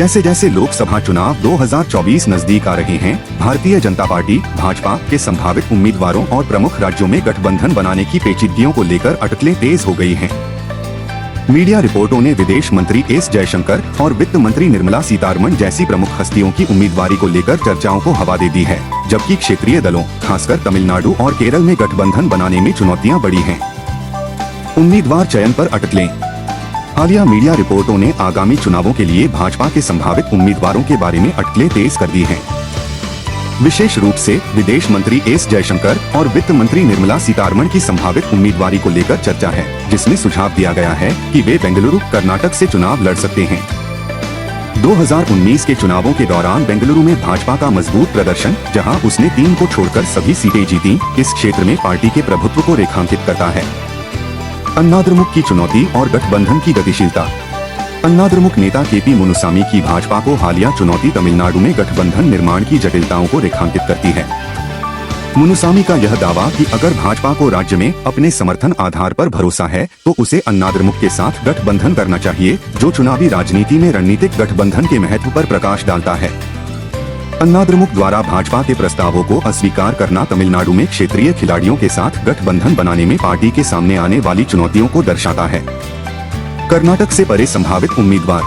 जैसे जैसे लोकसभा चुनाव 2024 नजदीक आ रहे हैं, भारतीय जनता पार्टी भाजपा के संभावित उम्मीदवारों और प्रमुख राज्यों में गठबंधन बनाने की पेचीदगियों को लेकर अटकलें तेज हो गई हैं। मीडिया रिपोर्टों ने विदेश मंत्री एस जयशंकर और वित्त मंत्री निर्मला सीतारमण जैसी प्रमुख हस्तियों की उम्मीदवारी को लेकर चर्चाओं को हवा दे दी है, जबकि क्षेत्रीय दलों खासकर तमिलनाडु और केरल में गठबंधन बनाने में चुनौतियां बढ़ी हैं। उम्मीदवार चयन पर अटकलें। हालिया मीडिया रिपोर्टों ने आगामी चुनावों के लिए भाजपा के संभावित उम्मीदवारों के बारे में अटकलें तेज कर दी हैं। विशेष रूप से विदेश मंत्री एस जयशंकर और वित्त मंत्री निर्मला सीतारमण की संभावित उम्मीदवारी को लेकर चर्चा है, जिसमें सुझाव दिया गया है कि वे बेंगलुरु कर्नाटक से चुनाव लड़ सकते हैं। 2019 के चुनावों के दौरान बेंगलुरु में भाजपा का मजबूत प्रदर्शन, जहां उसने 3 को छोड़कर सभी सीटें जीती, इस क्षेत्र में पार्टी के प्रभुत्व को रेखांकित करता है। अन्नाद्रमुक की चुनौती और गठबंधन की गतिशीलता। अन्नाद्रमुक नेता केपी मुनुसामी की भाजपा को हालिया चुनौती तमिलनाडु में गठबंधन निर्माण की जटिलताओं को रेखांकित करती है। मुनुसामी का यह दावा कि अगर भाजपा को राज्य में अपने समर्थन आधार पर भरोसा है तो उसे अन्नाद्रमुक के साथ गठबंधन करना चाहिए, जो चुनावी राजनीति में रणनीतिक गठबंधन के महत्व पर प्रकाश डालता है। अन्नाद्रमुक द्वारा भाजपा के प्रस्तावों को अस्वीकार करना तमिलनाडु में क्षेत्रीय खिलाड़ियों के साथ गठबंधन बनाने में पार्टी के सामने आने वाली चुनौतियों को दर्शाता है। कर्नाटक से परे संभावित उम्मीदवार।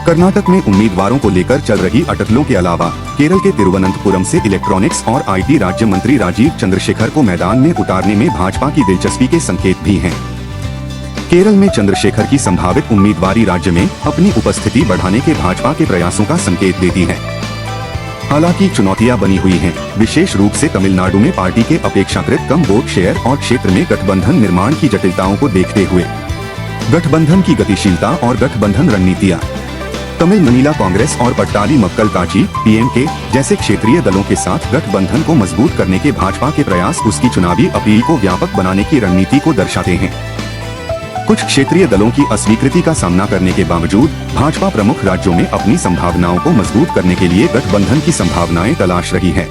कर्नाटक में उम्मीदवारों को लेकर चल रही अटकलों के अलावा केरल के तिरुवनंतपुरम से इलेक्ट्रॉनिक्स और आईटी राज्य मंत्री राजीव चंद्रशेखर को मैदान में उतारने में भाजपा की दिलचस्पी के संकेत भी हैं। केरल में चंद्रशेखर की संभावित उम्मीदवारी राज्य में अपनी उपस्थिति बढ़ाने के भाजपा के प्रयासों का संकेत देती है। हालांकि चुनौतियां बनी हुई हैं, विशेष रूप से तमिलनाडु में पार्टी के अपेक्षाकृत कम वोट शेयर और क्षेत्र में गठबंधन निर्माण की जटिलताओं को देखते हुए। गठबंधन की गतिशीलता और गठबंधन रणनीतियां। तमिल मनीला कांग्रेस और पट्टाली मक्कल काची पीएमके जैसे क्षेत्रीय दलों के साथ गठबंधन को मजबूत करने के भाजपा के प्रयास उसकी चुनावी अपील को व्यापक बनाने की रणनीति को दर्शाते हैं। कुछ क्षेत्रीय दलों की अस्वीकृति का सामना करने के बावजूद भाजपा प्रमुख राज्यों में अपनी संभावनाओं को मजबूत करने के लिए गठबंधन की संभावनाएं तलाश रही है।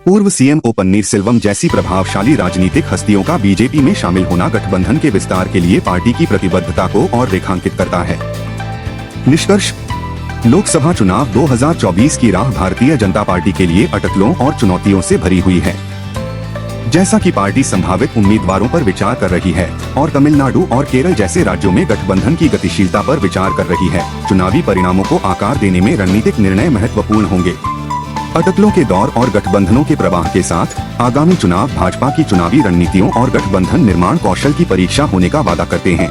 पूर्व सीएम ओ पन्नीरसेल्वम जैसी प्रभावशाली राजनीतिक हस्तियों का बीजेपी में शामिल होना गठबंधन के विस्तार के लिए पार्टी की प्रतिबद्धता को और रेखांकित करता है। निष्कर्ष। लोकसभा चुनाव 2024 की राह भारतीय जनता पार्टी के लिए अटकलों और चुनौतियों से भरी हुई है। जैसा कि पार्टी संभावित उम्मीदवारों पर विचार कर रही है और तमिलनाडु और केरल जैसे राज्यों में गठबंधन की गतिशीलता पर विचार कर रही है, चुनावी परिणामों को आकार देने में रणनीतिक निर्णय महत्वपूर्ण होंगे। अटकलों के दौर और गठबंधनों के प्रवाह के साथ आगामी चुनाव भाजपा की चुनावी रणनीतियों और गठबंधन निर्माण कौशल की परीक्षा होने का वादा करते हैं।